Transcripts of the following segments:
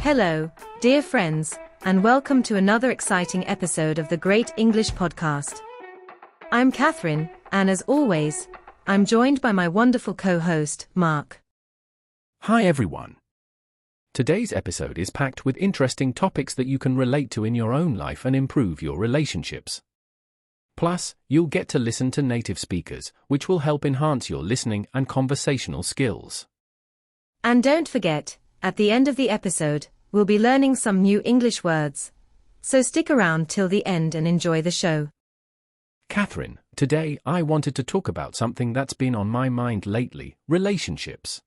Hello, dear friends, and welcome to another exciting episode of the Great English Podcast. I'm Catherine, and as always, I'm joined by my wonderful co-host, Mark. Hi everyone. Today's episode is packed with interesting topics that you can relate to in your own life and improve your relationships. Plus, you'll get to listen to native speakers, which will help enhance your listening and conversational skills. And don't forget, at the end of the episode, we'll be learning some new English words. So stick around till the end and enjoy the show. Catherine, today I wanted to talk about something that's been on my mind lately: relationships.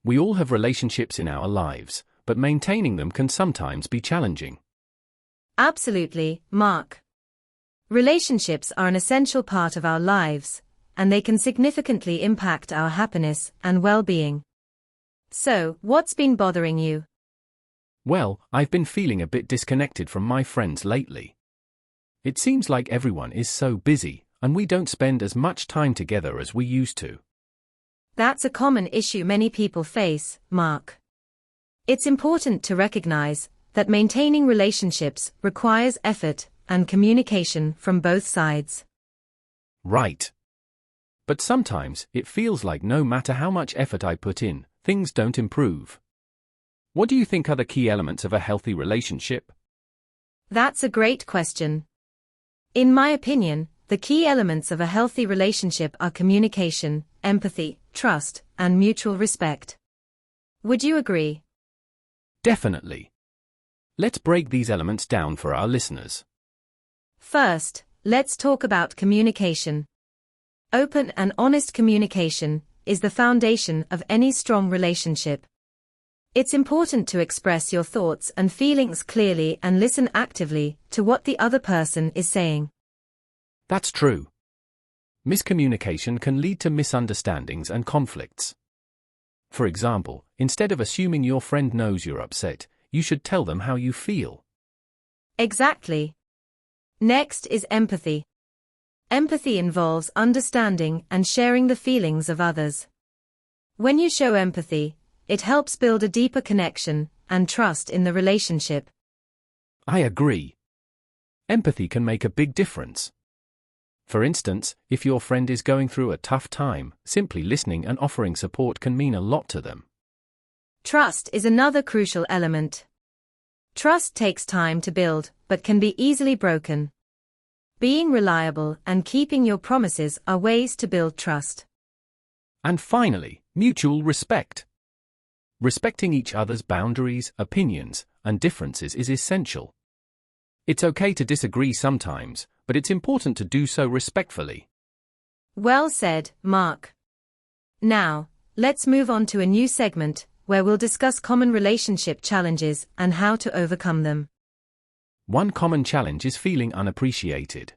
We all have relationships in our lives, but maintaining them can sometimes be challenging. Absolutely, Mark. Relationships are an essential part of our lives, and they can significantly impact our happiness and well-being. So, what's been bothering you? Well, I've been feeling a bit disconnected from my friends lately. It seems like everyone is so busy, and we don't spend as much time together as we used to. That's a common issue many people face, Mark. It's important to recognize that maintaining relationships requires effort and communication from both sides. Right. But sometimes it feels like no matter how much effort I put in, things don't improve. What do you think are the key elements of a healthy relationship? That's a great question. In my opinion, the key elements of a healthy relationship are communication, empathy, trust, and mutual respect. Would you agree? Definitely. Let's break these elements down for our listeners. First, let's talk about communication. Open and honest communication is the foundation of any strong relationship. It's important to express your thoughts and feelings clearly and listen actively to what the other person is saying. That's true. Miscommunication can lead to misunderstandings and conflicts. For example, instead of assuming your friend knows you're upset, you should tell them how you feel. Exactly. Next is empathy. Empathy involves understanding and sharing the feelings of others. When you show empathy, it helps build a deeper connection and trust in the relationship. I agree. Empathy can make a big difference. For instance, if your friend is going through a tough time, simply listening and offering support can mean a lot to them. Trust is another crucial element. Trust takes time to build, but can be easily broken. Being reliable and keeping your promises are ways to build trust. And finally, mutual respect. Respecting each other's boundaries, opinions, and differences is essential. It's okay to disagree sometimes, but it's important to do so respectfully. Well said, Mark. Now, let's move on to a new segment where we'll discuss common relationship challenges and how to overcome them. One common challenge is feeling unappreciated.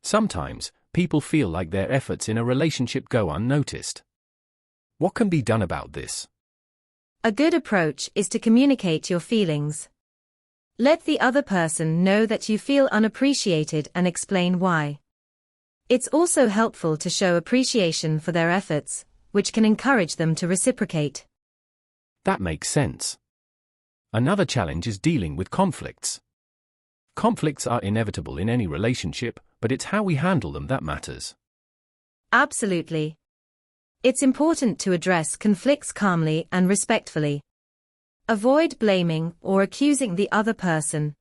Sometimes, people feel like their efforts in a relationship go unnoticed. What can be done about this? A good approach is to communicate your feelings. Let the other person know that you feel unappreciated and explain why. It's also helpful to show appreciation for their efforts, which can encourage them to reciprocate. That makes sense. Another challenge is dealing with conflicts. Conflicts are inevitable in any relationship, but it's how we handle them that matters. Absolutely. It's important to address conflicts calmly and respectfully. Avoid blaming or accusing the other person.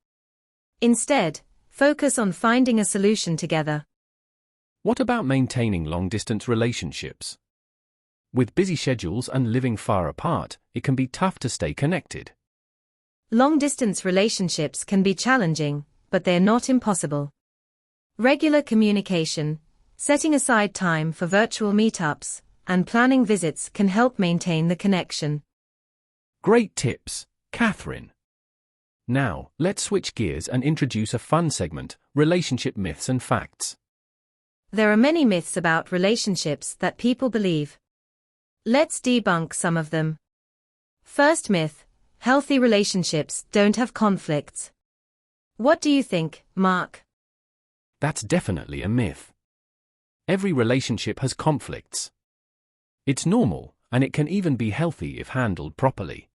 Instead, focus on finding a solution together. What about maintaining long-distance relationships? With busy schedules and living far apart, it can be tough to stay connected. Long-distance relationships can be challenging, but they're not impossible. Regular communication, setting aside time for virtual meetups, and planning visits can help maintain the connection. Great tips, Catherine. Now, let's switch gears and introduce a fun segment: relationship myths and facts. There are many myths about relationships that people believe. Let's debunk some of them. First myth: healthy relationships don't have conflicts. What do you think, Mark? That's definitely a myth. Every relationship has conflicts. It's normal, and it can even be healthy if handled properly.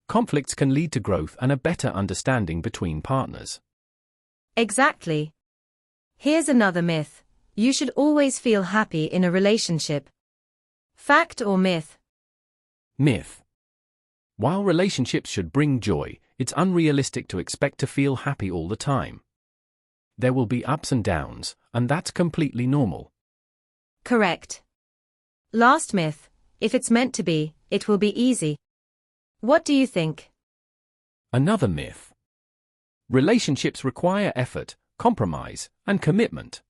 Conflicts can lead to growth and a better understanding between partners. Exactly. Here's another myth. You should always feel happy in a relationship. Fact or myth? Myth. While relationships should bring joy, it's unrealistic to expect to feel happy all the time. There will be ups and downs, and that's completely normal. Correct. Last myth. If it's meant to be, it will be easy. What do you think? Another myth. Relationships require effort, compromise, and commitment.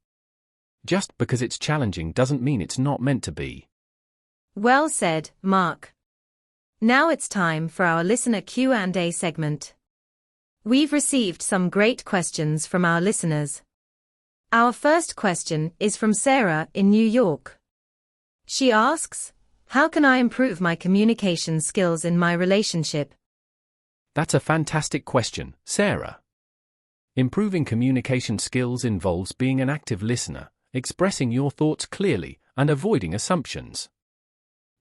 Just because it's challenging doesn't mean it's not meant to be. Well said, Mark. Now it's time for our listener Q&A segment. We've received some great questions from our listeners. Our first question is from Sarah in New York. She asks, how can I improve my communication skills in my relationship? That's a fantastic question, Sarah. Improving communication skills involves being an active listener, expressing your thoughts clearly, and avoiding assumptions.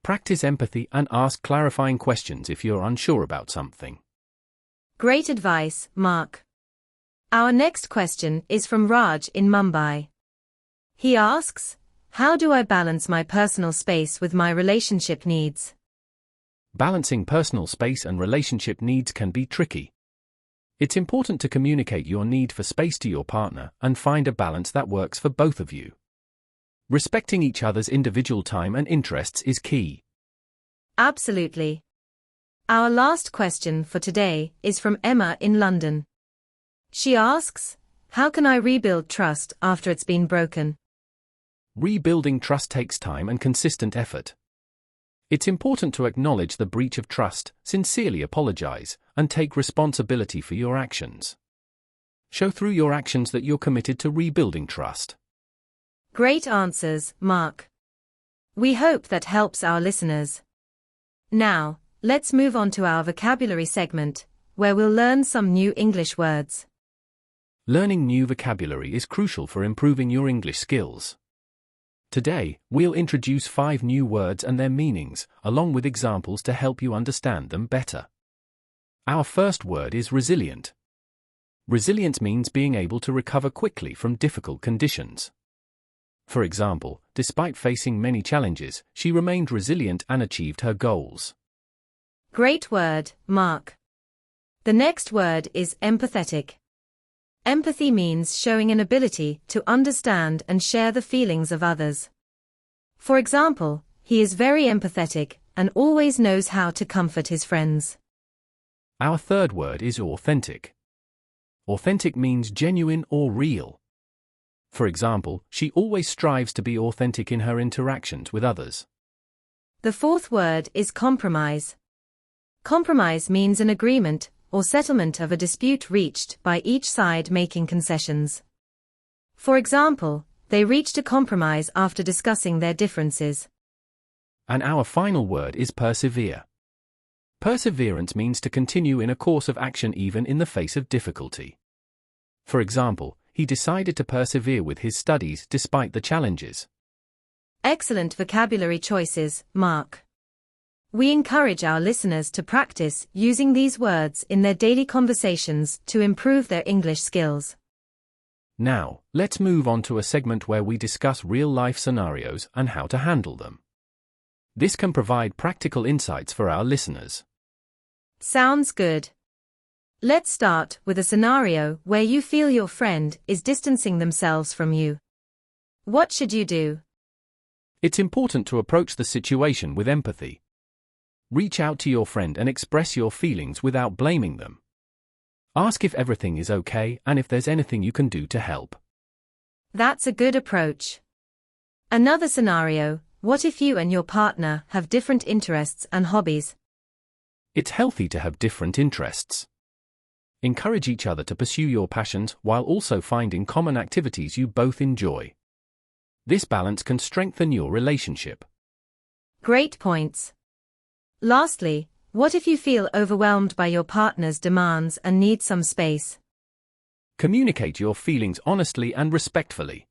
Practice empathy and ask clarifying questions if you're unsure about something. Great advice, Mark. Our next question is from Raj in Mumbai. He asks, how do I balance my personal space with my relationship needs? Balancing personal space and relationship needs can be tricky. It's important to communicate your need for space to your partner and find a balance that works for both of you. Respecting each other's individual time and interests is key. Absolutely. Our last question for today is from Emma in London. She asks, how can I rebuild trust after it's been broken? Rebuilding trust takes time and consistent effort. It's important to acknowledge the breach of trust, sincerely apologize, and take responsibility for your actions. Show through your actions that you're committed to rebuilding trust. Great answers, Mark. We hope that helps our listeners. Now, let's move on to our vocabulary segment, where we'll learn some new English words. Learning new vocabulary is crucial for improving your English skills. Today, we'll introduce 5 new words and their meanings, along with examples to help you understand them better. Our first word is resilient. Resilience means being able to recover quickly from difficult conditions. For example, despite facing many challenges, she remained resilient and achieved her goals. Great word, Mark. The next word is empathetic. Empathy means showing an ability to understand and share the feelings of others. For example, he is very empathetic and always knows how to comfort his friends. Our third word is authentic. Authentic means genuine or real. For example, she always strives to be authentic in her interactions with others. The fourth word is compromise. Compromise means an agreement or settlement of a dispute reached by each side making concessions. For example, they reached a compromise after discussing their differences. And our final word is persevere. Perseverance means to continue in a course of action even in the face of difficulty. For example, he decided to persevere with his studies despite the challenges. Excellent vocabulary choices, Mark. We encourage our listeners to practice using these words in their daily conversations to improve their English skills. Now, let's move on to a segment where we discuss real-life scenarios and how to handle them. This can provide practical insights for our listeners. Sounds good. Let's start with a scenario where you feel your friend is distancing themselves from you. What should you do? It's important to approach the situation with empathy. Reach out to your friend and express your feelings without blaming them. Ask if everything is okay and if there's anything you can do to help. That's a good approach. Another scenario, what if you and your partner have different interests and hobbies? It's healthy to have different interests. Encourage each other to pursue your passions while also finding common activities you both enjoy. This balance can strengthen your relationship. Great points. Lastly, what if you feel overwhelmed by your partner's demands and need some space? Communicate your feelings honestly and respectfully.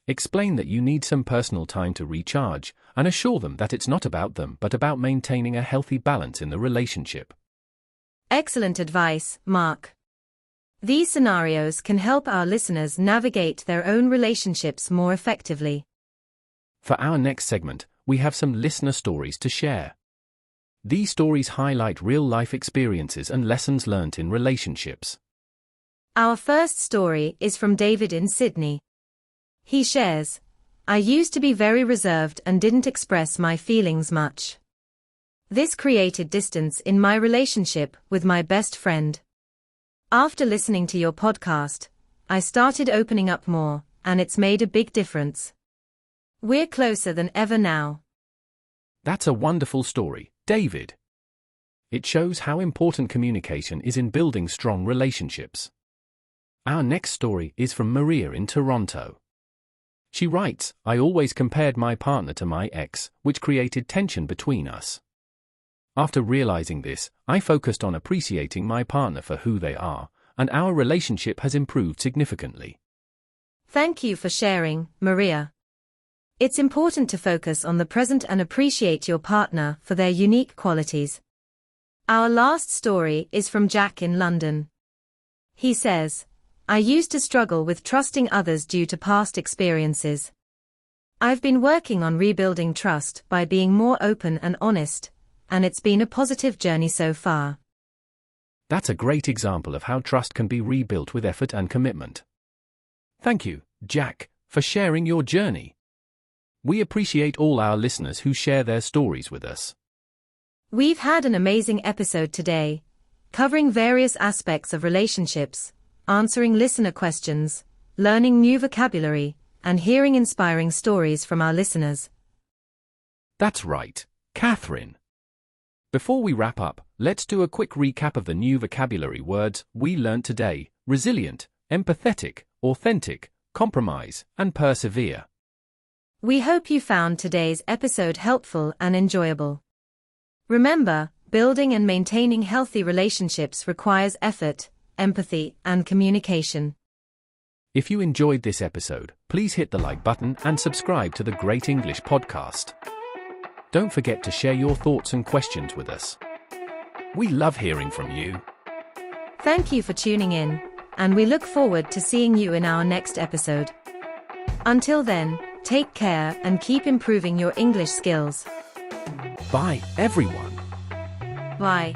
Explain that you need some personal time to recharge, and assure them that it's not about them but about maintaining a healthy balance in the relationship. Excellent advice, Mark. These scenarios can help our listeners navigate their own relationships more effectively. For our next segment, we have some listener stories to share. These stories highlight real-life experiences and lessons learnt in relationships. Our first story is from David in Sydney. He shares, "I used to be very reserved and didn't express my feelings much. This created distance in my relationship with my best friend. After listening to your podcast, I started opening up more, and it's made a big difference. We're closer than ever now." That's a wonderful story, David. It shows how important communication is in building strong relationships. Our next story is from Maria in Toronto. She writes, "I always compared my partner to my ex, which created tension between us. After realizing this, I focused on appreciating my partner for who they are, and our relationship has improved significantly." Thank you for sharing, Maria. It's important to focus on the present and appreciate your partner for their unique qualities. Our last story is from Jack in London. He says, "I used to struggle with trusting others due to past experiences. I've been working on rebuilding trust by being more open and honest, and it's been a positive journey so far." That's a great example of how trust can be rebuilt with effort and commitment. Thank you, Jack, for sharing your journey. We appreciate all our listeners who share their stories with us. We've had an amazing episode today, covering various aspects of relationships, answering listener questions, learning new vocabulary, and hearing inspiring stories from our listeners. That's right, Catherine. Before we wrap up, let's do a quick recap of the new vocabulary words we learned today: resilient, empathetic, authentic, compromise, and persevere. We hope you found today's episode helpful and enjoyable. Remember, building and maintaining healthy relationships requires effort, empathy, and communication. If you enjoyed this episode, please hit the like button and subscribe to the Great English Podcast. Don't forget to share your thoughts and questions with us. We love hearing from you. Thank you for tuning in, and we look forward to seeing you in our next episode. Until then, take care and keep improving your English skills. Bye, everyone. Bye.